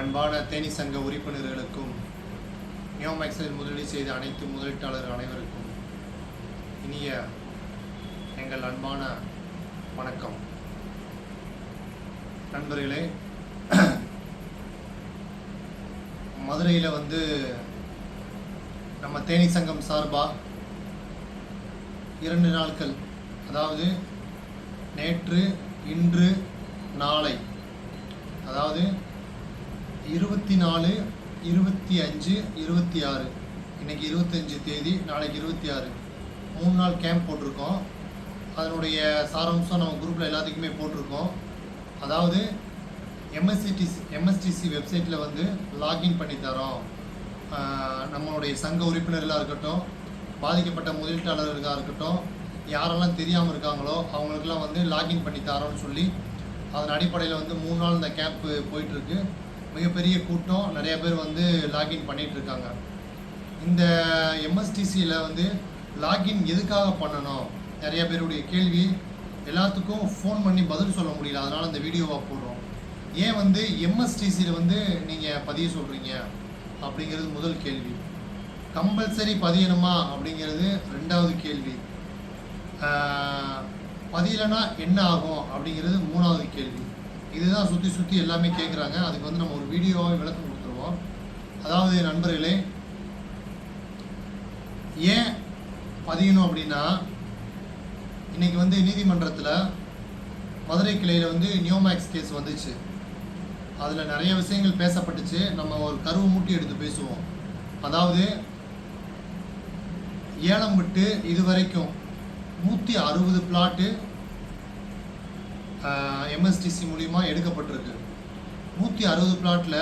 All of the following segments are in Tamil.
அன்பான தேனி சங்க உறுப்பினர்களுக்கும் நியோமேக்ஸில் முதலீடு செய்த அனைத்து முதலீட்டாளர்கள் அனைவருக்கும் இனிய எங்கள் அன்பான வணக்கம். நண்பர்களே, மதுரையில் நம்ம தேனி சங்கம் சார்பாக 2 நாட்கள், அதாவது நேற்று, இன்று, நாளை, அதாவது 24, 25, 26, இன்னைக்கு 25 தேதி, நாளைக்கு 26, 3 நாள் கேம்ப் போட்டிருக்கோம். அதனுடைய சாராம்சம் நம்ம குரூப்பில் எல்லாத்துக்குமே போட்டிருக்கோம். அதாவது எம்எஸ்டிசி வெப்சைட்டில் லாகின் பண்ணி தரோம். நம்மளுடைய சங்க உறுப்பினர்களாக இருக்கட்டும், பாதிக்கப்பட்ட முதலீட்டாளர்களாக இருக்கட்டும், யாரெல்லாம் தெரியாமல் இருக்காங்களோ அவங்களுக்கெல்லாம் லாகின் பண்ணி தரோன்னு சொல்லி அதன் அடிப்படையில் 3 நாள் இந்த கேம்ப்பு போயிட்டுருக்கு. மிகப்பெரிய கூட்டம், நிறைய பேர் லாகின் பண்ணிகிட்ருக்காங்க. இந்த எம்எஸ்டிசியில் லாகின் எதுக்காக பண்ணணும், நிறைய பேருடைய கேள்வி. எல்லாத்துக்கும் ஃபோன் பண்ணி பதில் சொல்ல முடியல, அதனால் இந்த வீடியோவாக போடுறோம். ஏன் எம்எஸ்டிசியில் நீங்கள் பதிய சொல்கிறீங்க அப்படிங்கிறது முதல் கேள்வி. கம்பல்சரி பதியணுமா அப்படிங்கிறது 2வது கேள்வி. பதியலைன்னா என்ன ஆகும் அப்படிங்கிறது 3வது கேள்வி. இதுதான் சுற்றி எல்லாமே கேட்குறாங்க. அதுக்கு நம்ம ஒரு வீடியோவாக விளக்கம் கொடுத்துருவோம். அதாவது நண்பர்களே, ஏன் பதியணும் அப்படின்னா, இன்றைக்கி நீதிமன்றத்தில் மதுரை கிளையில் நியோமேக்ஸ் கேஸ் வந்துச்சு. அதில் நிறைய விஷயங்கள் பேசப்பட்டுச்சு. நம்ம ஒரு கருவு மூட்டி எடுத்து பேசுவோம். அதாவது ஏலம் விட்டு இதுவரைக்கும் 160 பிளாட்டு எம்எஸ்டிசி மூலிமா எடுக்கப்பட்டிருக்கு. 160 பிளாட்டில்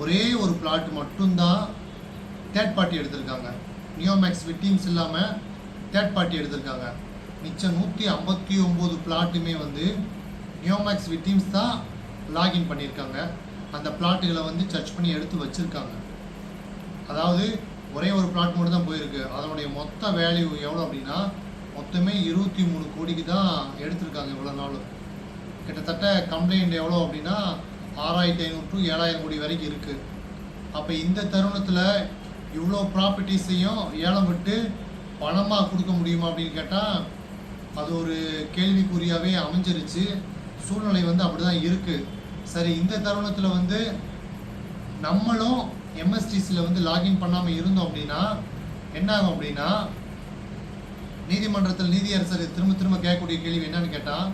ஒரே ஒரு பிளாட் மட்டும்தான் தேர்ட் பார்ட்டி எடுத்திருக்காங்க. நியோமேக்ஸ் விக்டிம்ஸ் இல்லாமல் தேர்ட் பார்ட்டி எடுத்திருக்காங்க. மிச்சம் 159 பிளாட்டுமே நியோமேக்ஸ் விக்டிம்ஸ் தான் லாகின் பண்ணியிருக்காங்க. அந்த பிளாட்டுகளை சர்ச் பண்ணி எடுத்து வச்சுருக்காங்க. அதாவது ஒரே ஒரு பிளாட் மட்டும் தான் போயிருக்கு. அதனுடைய மொத்த வேல்யூ எவ்வளோ அப்படின்னா, மொத்தமே 23 கோடிக்கு தான் எடுத்திருக்காங்க இவ்வளோ நாளும். கிட்டத்தட்ட கம்ப்ளைண்ட் எவ்வளோ அப்படின்னா 6500 to 7000 கோடி வரைக்கும் இருக்குது. அப்போ இந்த தருணத்தில் இவ்வளோ ப்ராப்பர்ட்டிஸையும் ஏலம் விட்டு பணமாக கொடுக்க முடியுமா அப்படின்னு கேட்டால் அது ஒரு கேள்விக்குறியாகவே அமைஞ்சிருச்சு. சூழ்நிலை அப்படி தான் இருக்குது. சரி, இந்த தருணத்தில் நம்மளும் எம்எஸ்டிசியில் லாகின் பண்ணாமல் இருந்தோம் அப்படின்னா என்ன ஆகும் அப்படின்னா, நீதிமன்றத்தில் நீதியரசர் திரும்ப கேட்கக்கூடிய கேள்வி என்னன்னு கேட்டால்,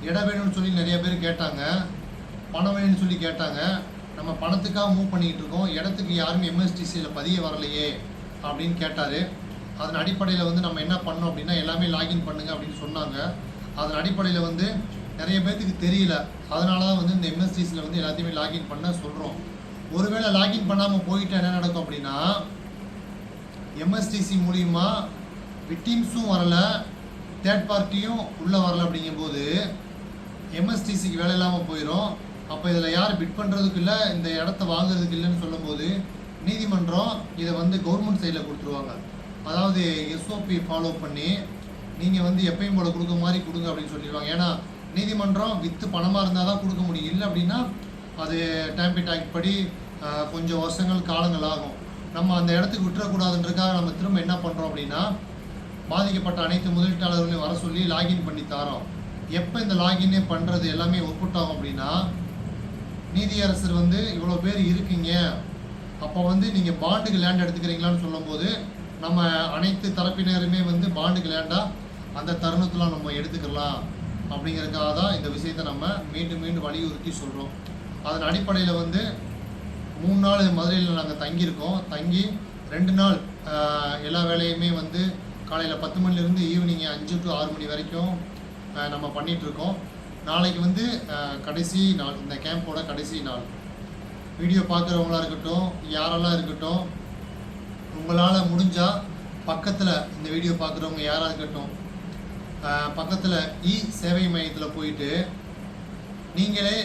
இடம் வேணும்னு சொல்லி நிறைய பேர் கேட்டாங்க, பணம் வேணும்னு சொல்லி கேட்டாங்க. நம்ம பணத்துக்காக மூவ் பண்ணிக்கிட்டு இருக்கோம், இடத்துக்கு யாருமே எம்எஸ்டிசியில் பதிய வரலையே அப்படின்னு கேட்டார். அதன் அடிப்படையில் நம்ம என்ன பண்ணோம் அப்படின்னா, எல்லாமே லாகின் பண்ணுங்க அப்படின்னு சொன்னாங்க. அதன் அடிப்படையில் நிறைய பேர்த்துக்கு தெரியல. அதனால தான் இந்த எம்எஸ்டிசியில் எல்லாத்தையுமே லாகின் பண்ண சொல்கிறோம். ஒருவேளை லாகின் பண்ணாமல் போயிட்டு என்ன நடக்கும் அப்படின்னா, எம்எஸ்டிசி மூலிமா விக்டிம்ஸும் வரலை, தேர்ட் பார்ட்டியும் உள்ளே வரலை. அப்படிங்கும்போது எம்எஸ்டிசிக்கு வேலை இல்லாமல் போயிடும். அப்போ இதில் யார் பிட் பண்ணுறதுக்கு இல்லை, இந்த இடத்த வாங்குறதுக்கு இல்லைன்னு சொல்லும்போது நீதிமன்றம் இதை கவர்மெண்ட் சைடில் கொடுத்துருவாங்க. அதாவது எஸ்ஓபி ஃபாலோ பண்ணி நீங்கள் எப்பயும் போல கொடுக்க மாதிரி கொடுங்க அப்படின்னு சொல்லிடுவாங்க. ஏன்னா நீதிமன்றம் விற்று பணமாக இருந்தால் தான் கொடுக்க முடியும். இல்லை அப்படின்னா அது டேம்பிட் ஆக்ட் படி கொஞ்சம் வருஷங்கள் காலங்கள் ஆகும். நம்ம அந்த இடத்துக்கு விட்டுறக்கூடாதுன்றதுக்காக நம்ம திரும்ப என்ன பண்ணுறோம் அப்படின்னா, பாதிக்கப்பட்ட அனைத்து முதலீட்டாளர்களையும் வர சொல்லி லாகின் பண்ணி தரோம். எப்போ இந்த லாகின்னே பண்ணுறது எல்லாமே ஒர்க் ஆகும் அப்படின்னா, நீதியரசர் இவ்வளோ பேர் இருக்கீங்க, அப்போ நீங்கள் பாண்டுக்கு லேண்ட் எடுத்துக்கிறீங்களான்னு சொல்லும்போது நம்ம அனைத்து தரப்பினருமே பாண்டுக்கு லேண்டாக அந்த தருணத்தில் நம்ம எடுத்துக்கலாம். அப்படிங்கிறதுக்காக தான் இந்த விஷயத்தை நம்ம மீண்டும் வலியுறுத்தி சொல்கிறோம். அதன் அடிப்படையில் 3 நாள் மதுரையில் நாங்கள் தங்கியிருக்கோம். தங்கி 2 நாள் எல்லா வேலையுமே காலையில் 10 மணிலேருந்து ஈவினிங் 5 to 6 மணி வரைக்கும் நம்ம பண்ணிகிட்ருக்கோம். நாளைக்கு கடைசி நாள், இந்த கேம்போட கடைசி நாள். வீடியோ பார்க்குறவங்களாக இருக்கட்டும், யாரெல்லாம் இருக்கட்டும், உங்களால் முடிஞ்சால் பக்கத்தில் இந்த வீடியோ பார்க்குறவங்க யாராக இருக்கட்டும், பக்கத்தில் சேவை மையத்தில் போயிட்டு நீங்களே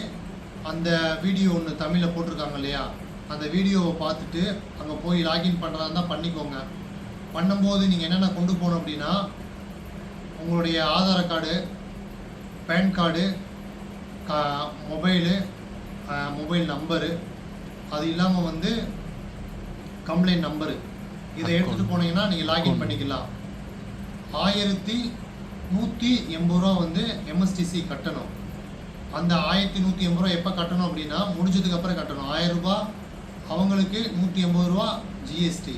அந்த வீடியோ ஒன்று தமிழில் போட்டிருக்காங்க இல்லையா, அந்த வீடியோவை பார்த்துட்டு அங்கே போய் லாகின் பண்ணுறதா இருந்தால் பண்ணிக்கோங்க. பண்ணும்போது நீங்கள் என்னென்ன கொண்டு போகணும் அப்படின்னா, உங்களுடைய Aadhaar card, PAN card, mobile number, அது இல்லாமல் வந்து கம்ப்ளைண்ட் நம்பரு இதை எடுத்துகிட்டு போனீங்கன்னா நீங்கள் லாகின் பண்ணிக்கலாம். 1180 ரூபா வந்து எம்எஸ்டிசி கட்டணும். அந்த 1180 ரூபா எப்போ கட்டணும் அப்படின்னா முடிஞ்சதுக்கு அப்புறம் கட்டணும். 1000 ரூபா அவங்களுக்கு 180 ரூபா ஜிஎஸ்டி,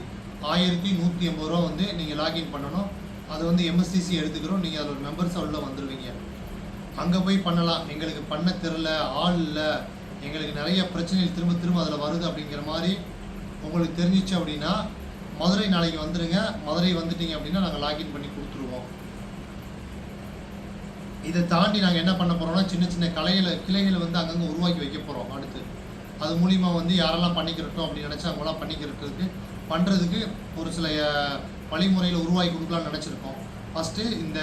1180 ரூபா வந்து நீங்கள் லாகின் பண்ணணும். அது வந்து எம்எஸ்டிசி எடுத்துக்கிறோம். நீங்கள் அதில் ஒரு மெம்பர்ஸாக உள்ள வந்துடுவீங்க. அங்கே போய் பண்ணலாம். எங்களுக்கு பண்ண தெரில, ஆள் இல்லை, எங்களுக்கு நிறைய பிரச்சனைகள் திரும்ப திரும்ப அதில் வருது அப்படிங்கிற மாதிரி உங்களுக்கு தெரிஞ்சிச்சு அப்படின்னா மதுரை நாளைக்கு வந்துடுங்க. மதுரை வந்துட்டீங்க அப்படின்னா நாங்கள் லாகின் பண்ணி கொடுத்துருவோம். இதை தாண்டி நாங்கள் என்ன பண்ண போகிறோம்னா சின்ன சின்ன கிளைகளை வந்து அங்கங்கே உருவாக்கி வைக்க போகிறோம். அடுத்து அது மூலிமா வந்து யாரெல்லாம் பண்ணிக்கிறட்டோம் அப்படின்னு நினச்சா அவங்களாம் பண்ணுறதுக்கு ஒரு சில வழிமுறையில் உருவாக்கி கொடுக்கலான்னு நினச்சிருக்கோம். ஃபஸ்ட்டு இந்த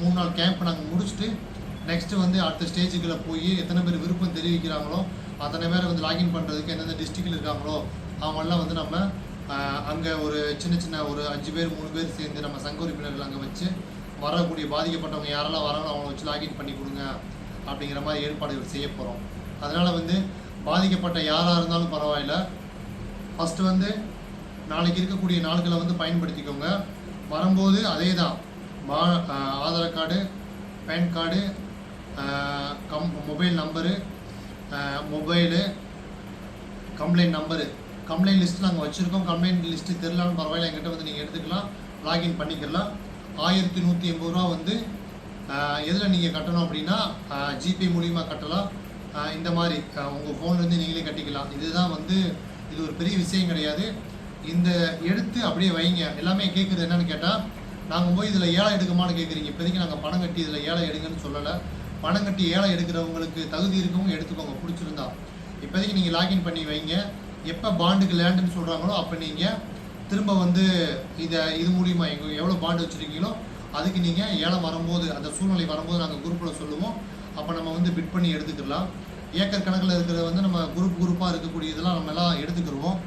3 நாள் கேம்ப் நாங்கள் முடிச்சுட்டு நெக்ஸ்ட்டு வந்து அடுத்த ஸ்டேஜுக்குள்ளே போய் எத்தனை பேர் விருப்பம் தெரிவிக்கிறாங்களோ அத்தனை பேரை வந்து லாகின் பண்ணுறதுக்கு எந்தெந்த டிஸ்ட்ரிக்டில் இருக்காங்களோ அவங்கெல்லாம் வந்து நம்ம அங்கே ஒரு சின்ன ஒரு 5 பேர் 3 பேர் சேர்ந்து நம்ம சங்க உறுப்பினர்கள் அங்கே வச்சு வரக்கூடிய பாதிக்கப்பட்டவங்க யாரெல்லாம் வராங்களோ அவங்கள வச்சு லாகின் பண்ணி கொடுங்க அப்படிங்கிற மாதிரி ஏற்பாடுகள் செய்ய போகிறோம். அதனால் வந்து பாதிக்கப்பட்ட யாராக இருந்தாலும் பரவாயில்ல, ஃபஸ்ட்டு வந்து நாளைக்கு இருக்கக்கூடிய நாட்களை வந்து பயன்படுத்திக்கோங்க. வரும்போது அதே தான் Aadhaar card, PAN card, mobile number, mobile, complaint number, complaint list நாங்கள் வச்சுருக்கோம். கம்ப்ளைண்ட் லிஸ்ட்டு தெரிலான்னு பரவாயில்ல, எங்கிட்ட வந்து நீங்கள் எடுத்துக்கலாம், லாகின் பண்ணிக்கலாம். 1180 ரூபா வந்து எதில் நீங்கள் கட்டணும் அப்படின்னா ஜிபே மூலிமா கட்டலாம். இந்த மாதிரி உங்கள் ஃபோன்லேருந்து நீங்களே கட்டிக்கலாம். இதுதான் வந்து இது ஒரு பெரிய விஷயம் கிடையாது. இந்த எடுத்து அப்படியே வைங்க. எல்லாமே கேட்குறது என்னென்னு கேட்டால் நாங்கள் போய் இதில் ஏழை எடுக்குமான்னு கேட்குறீங்க. இப்போதைக்கு நாங்கள் பணம் கட்டி இதில் ஏழை எடுங்கன்னு சொல்லலை. பணம் கட்டி ஏழை எடுக்கிறவங்களுக்கு தகுதி இருக்கவங்க எடுத்துக்கோங்க பிடிச்சிருந்தா. இப்போதைக்கு நீங்கள் லாகின் பண்ணி வைங்க. எப்போ பாண்டுக்கு லேண்டுன்னு சொல்கிறாங்களோ அப்போ நீங்கள் திரும்ப வந்து இது மூலிமா எங்கள் எவ்வளோ பாண்டு வச்சுருக்கீங்களோ அதுக்கு நீங்கள் ஏலம் வரும்போது அந்த சூழ்நிலை வரும்போது நாங்கள் குரூப்பில் சொல்லுவோம். அப்போ நம்ம வந்து பிட் பண்ணி எடுத்துக்கலாம். ஏக்கர் கணக்கில் இருக்கிறத வந்து நம்ம குரூப்பாக இருக்கக்கூடிய இதெல்லாம் நம்ம எல்லாம் எடுத்துக்கிடுவோம்.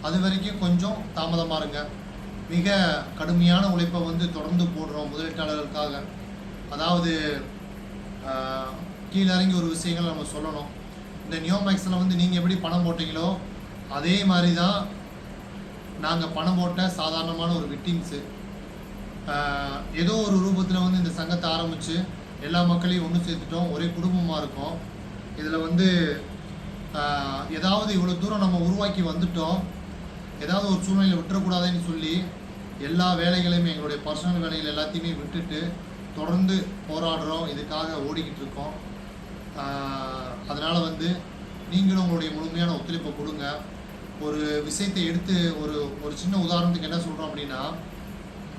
அது வரைக்கும் கொஞ்சம் தாமதமாக இருங்க. மிக கடுமையான உழைப்பை வந்து தொடர்ந்து போடுறோம் முதலீட்டாளர்களுக்காக. அதாவது கீழே இறங்கி ஒரு விஷயங்கள் நம்ம சொல்லணும். இந்த நியோமேக்ஸில் வந்து நீங்கள் எப்படி பணம் போட்டீங்களோ அதே மாதிரி தான் நாங்கள் பணம் போட்ட சாதாரணமான ஒரு விக்டிம்ஸு. ஏதோ ஒரு ரூபத்தில் வந்து இந்த சங்கத்தை ஆரம்பித்து எல்லா மக்களையும் ஒன்று சேர்த்துட்டோம். ஒரே குடும்பமாக இருக்கோம். இதில் வந்து ஏதாவது இவ்வளோ தூரம் நம்ம உருவாக்கி வந்துட்டோம், ஏதாவது ஒரு சூழ்நிலையில் விட்டுறக்கூடாதுன்னு சொல்லி எல்லா வேலைகளையுமே எங்களுடைய பர்சனல் வேலைகள் எல்லாத்தையுமே விட்டுட்டு தொடர்ந்து போராடுறோம். இதுக்காக ஓடிக்கிட்டு இருக்கோம். அதனால் வந்து நீங்களும் உங்களுடைய முழுமையான ஒத்துழைப்பை கொடுங்க. ஒரு விஷயத்தை எடுத்து ஒரு சின்ன உதாரணத்துக்கு என்ன சொல்கிறோம் அப்படின்னா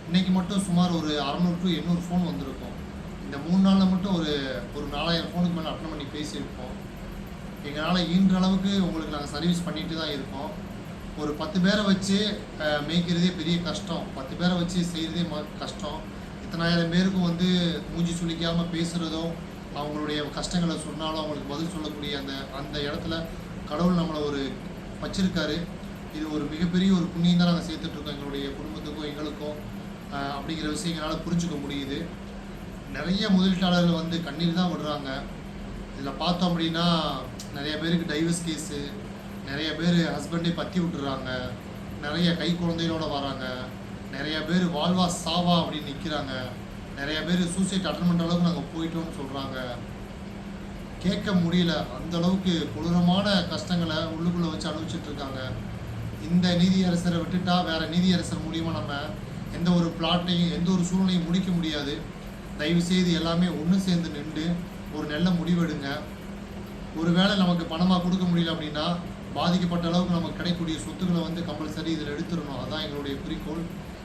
இன்றைக்கி மட்டும் சுமார் ஒரு 600 to 800 ஃபோன் வந்திருக்கும். இந்த 3 நாளில் மட்டும் ஒரு 4000 ஃபோனுக்கு மேலே அட்டன் பண்ணி பேசியிருக்கோம். எங்களால் ஈன்ற அளவுக்கு உங்களுக்கு நாங்கள் சர்வீஸ் பண்ணிட்டு தான் இருக்கோம். ஒரு 10 பேரை வச்சு மேய்க்கிறதே பெரிய கஷ்டம். 10 பேரை வச்சு செய்கிறதே கஷ்டம். இத்தனாயிரம் பேருக்கும் வந்து மூஞ்சி சுளிக்காமல் பேசுகிறதோ அவங்களுடைய கஷ்டங்களை சொன்னாலும் அவங்களுக்கு பதில் சொல்லக்கூடிய அந்த இடத்துல கடவுள் நம்மளை ஒரு வச்சிருக்காரு. இது ஒரு மிகப்பெரிய ஒரு புண்ணியம் தான் நாங்கள் சேர்த்துட்ருக்கோம் எங்களுடைய குடும்பத்துக்கும் எங்களுக்கும் அப்படிங்கிற விஷயங்களால் புரிஞ்சுக்க முடியுது. நிறைய முதலீட்டாளர்கள் வந்து கண்ணீர் தான் விடுறாங்க. இதில் பார்த்தோம் அப்படின்னா நிறைய பேருக்கு டைவர்ஸ் கேஸு, நிறைய பேர் ஹஸ்பண்டே பற்றி விட்டுறாங்க, நிறைய கை குழந்தைகளோடு வராங்க, நிறைய பேர் வாழ்வா சாவா அப்படின்னு நிற்கிறாங்க, நிறைய பேர் சூசைட் அட்டன் பண்ணுற அளவுக்கு நாங்கள் போயிட்டோம்னு சொல்கிறாங்க. கேட்க முடியல, அந்தளவுக்கு கொடூரமான கஷ்டங்களை உள்ளுக்குள்ளே வச்சு அனுபவிச்சுட்ருக்காங்க. இந்த நீதியரசரை விட்டுட்டா வேறு நீதியரசர் மூலியமாக நம்ம எந்த ஒரு பிளாட்டையும் எந்த ஒரு சூழ்நிலையும் முடிக்க முடியாது. தயவுசெய்து எல்லாமே ஒன்று சேர்ந்து நின்று ஒரு நல்ல முடிவெடுங்க. ஒருவேளை நமக்கு பணமாக கொடுக்க முடியல அப்படின்னா பாதிக்கப்பட்ட அளவுக்கு நமக்கு கிடைக்கக்கூடிய சொத்துக்களை வந்து கம்பல்சரி இதில் எடுத்துடணும். அதுதான் எங்களுடைய குறிக்கோள்.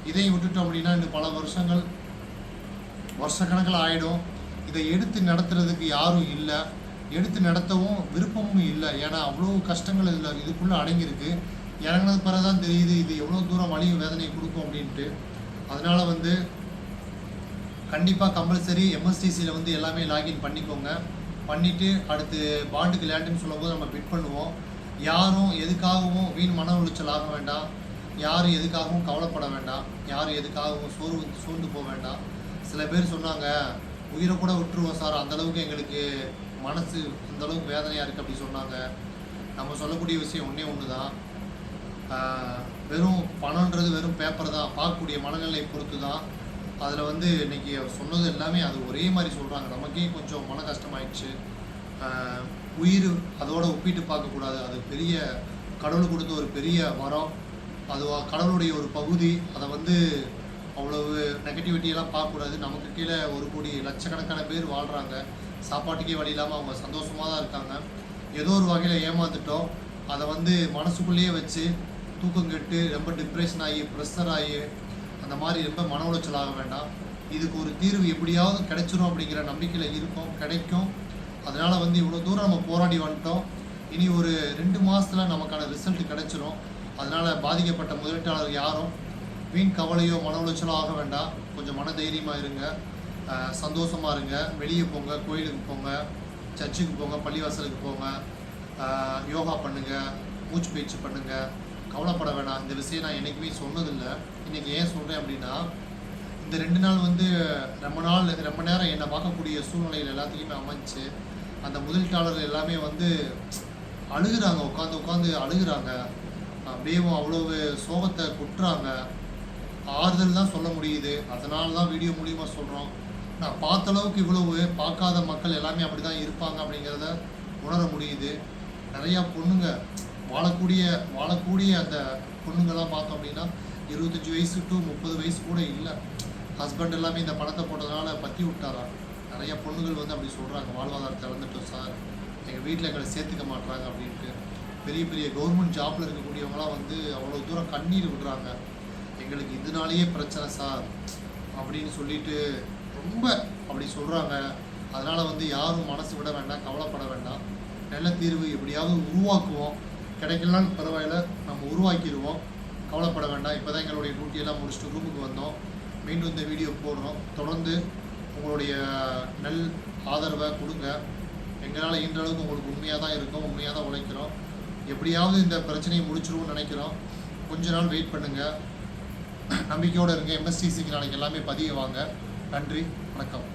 இதையும் விட்டுட்டோம் அப்படின்னா இன்னும் பல வருஷக்கணக்கில் ஆகிடும். இதை எடுத்து நடத்துறதுக்கு யாரும் இல்லை, எடுத்து நடத்தவும் விருப்பமும் இல்லை. ஏன்னா அவ்வளோ கஷ்டங்கள் இதுக்குள்ளே அடங்கியிருக்கு. இறங்கினது பிறகு தான் தெரியுது இது எவ்வளோ தூரம் வலியும் வேதனையை கொடுக்கும் அப்படின்ட்டு. அதனால் வந்து கண்டிப்பாக கம்பல்சரி எம்எஸ்டிசியில் வந்து எல்லாமே லாகின் பண்ணிக்கோங்க. பண்ணிவிட்டு அடுத்து பாண்டுக்கு லேண்டுன்னு சொல்லும்போது நம்ம பிட் பண்ணுவோம். யாரும் எதுக்காகவும் வீண் மன உளைச்சல் ஆக வேண்டாம், யாரும் எதுக்காகவும் கவலைப்பட வேண்டாம், யாரும் எதுக்காகவும் சோர்ந்து போக வேண்டாம். சில பேர் சொன்னாங்க உயிரை கூட விட்டுருவோம் சார், அந்தளவுக்கு எங்களுக்கு மனசு அந்தளவுக்கு வேதனையாக இருக்குது அப்படி சொன்னாங்க. நம்ம நம்ம சொல்லக்கூடிய விஷயம் ஒன்று தான். வெறும் பணன்றது வெறும் பேப்பர் தான், பார்க்கக்கூடிய மனநிலை பொறுத்து தான். அதில் வந்து இன்றைக்கி சொன்னது எல்லாமே அது ஒரே மாதிரி சொல்கிறாங்க. நமக்கே கொஞ்சம் மன கஷ்டமாயிடுச்சு. உயிர் அதோடு ஒப்பிட்டு பார்க்கக்கூடாது. அது பெரிய கடவுள் கொடுத்த ஒரு பெரிய வரம். அது கடவுளுடைய ஒரு பகுதி. அதை வந்து அவ்வளவு நெகட்டிவிட்டியெல்லாம் பார்க்கக்கூடாது. நமக்கு கீழே 1 கோடி லட்சக்கணக்கான பேர் வாழ்கிறாங்க. சாப்பாட்டுக்கே வழி இல்லாமல் அவங்க சந்தோஷமாக தான் இருக்காங்க. ஏதோ ஒரு வகையில் ஏமாந்துட்டோம். அதை வந்து மனசுக்குள்ளேயே வச்சு தூக்கம் கெட்டு ரொம்ப டிப்ரெஷன் ஆகி ப்ரெஷர் ஆகி அந்த மாதிரி ரொம்ப மன உளைச்சல் ஆக வேண்டாம். இதுக்கு ஒரு தீர்வு எப்படியாவது கிடைச்சிரும் அப்படிங்கிற நம்பிக்கையில் இருக்கும், கிடைக்கும். அதனால் வந்து இவ்வளோ தூரம் நம்ம போராடி வந்துட்டோம். இனி ஒரு 2 மாதத்தில் நமக்கான ரிசல்ட் கிடைச்சிரும். அதனால் பாதிக்கப்பட்ட முதலீட்டாளர் யாரும் வீண் கவலையோ மன உளைச்சலோ ஆக வேண்டாம். கொஞ்சம் மன தைரியமாக இருங்க, சந்தோஷமாக இருங்க. வெளியே போங்க, கோயிலுக்கு போங்க, சர்ச்சுக்கு போங்க, பள்ளிவாசலுக்கு போங்க, யோகா பண்ணுங்கள், மூச்சு பயிற்சி பண்ணுங்கள். கவலைப்பட வேணாம். இந்த விஷயம் நான் என்றைக்குமே சொன்னதில்லை. இன்றைக்கி ஏன் சொல்கிறேன் அப்படின்னா, இந்த 2 நாள் வந்து ரொம்ப நேரம் என்னை பார்க்கக்கூடிய சூழ்நிலைகள் எல்லாத்துலேயுமே அமைஞ்சு அந்த முதலீட்டாளர்கள் எல்லாமே வந்து அழுகுறாங்க, உட்காந்து அழுகுறாங்க. அப்படியே அவ்வளவு சோகத்தை கொட்டுறாங்க. ஆறுதல் தான் சொல்ல முடியுது. அதனால தான் வீடியோ மூலிமா சொல்கிறோம். நான் பார்த்த அளவுக்கு இவ்வளவு பார்க்காத மக்கள் எல்லாமே அப்படி தான் இருப்பாங்க அப்படிங்கிறத உணர முடியுது. நிறையா பொண்ணுங்க வாழக்கூடிய அந்த பொண்ணுங்கள்லாம் பார்த்தோம் அப்படின்னா 25 வயசு டு 30 வயசு கூட இல்லை. ஹஸ்பண்ட் எல்லாமே இந்த பணத்தை போட்டதுனால பற்றி விட்டாராம். நிறையா பொண்ணுகள் வந்து அப்படி சொல்கிறாங்க, வாழ்வாதாரத்தை இழந்துட்டோம் சார், எங்கள் வீட்டில் எங்களை சேர்த்துக்க மாட்டுறாங்க அப்படின்ட்டு. பெரிய பெரிய கவர்மெண்ட் ஜாப்பில் இருக்கக்கூடியவங்களாம் வந்து அவ்வளோ தூரம் கண்ணீர் விடுறாங்க. எங்களுக்கு இதனாலேயே பிரச்சனை சார் அப்படின்னு சொல்லிட்டு ரொம்ப அப்படி சொல்கிறாங்க. அதனால் வந்து யாரும் மனசு விட வேண்டாம், கவலைப்பட வேண்டாம். நல்ல தீர்வு எப்படியாவது உருவாக்குவோம். கிடைக்கலனாலும் பரவாயில்ல, நம்ம உருவாக்கிடுவோம். கவலைப்பட வேண்டாம். இப்போ தான் எங்களுடைய டியூட்டியெல்லாம் முடிச்சுட்டு ரூமுக்கு வந்தோம். மீண்டும் இந்த வீடியோ போடுறோம். தொடர்ந்து உங்களுடைய நல் ஆதரவை கொடுங்க. எங்களால் ஈன்ற அளவுக்கு உங்களுக்கு உண்மையாக தான் இருக்கும், உண்மையாக தான் உழைக்கிறோம். எப்படியாவது இந்த பிரச்சனையை முடிச்சிருவோம்னு நினைக்கிறோம். கொஞ்ச நாள் வெயிட் பண்ணுங்கள், நம்பிக்கையோடு இருங்க. MSTCக்கு நாளைக்கு எல்லாமே பதிய வாங்க. நன்றி, வணக்கம்.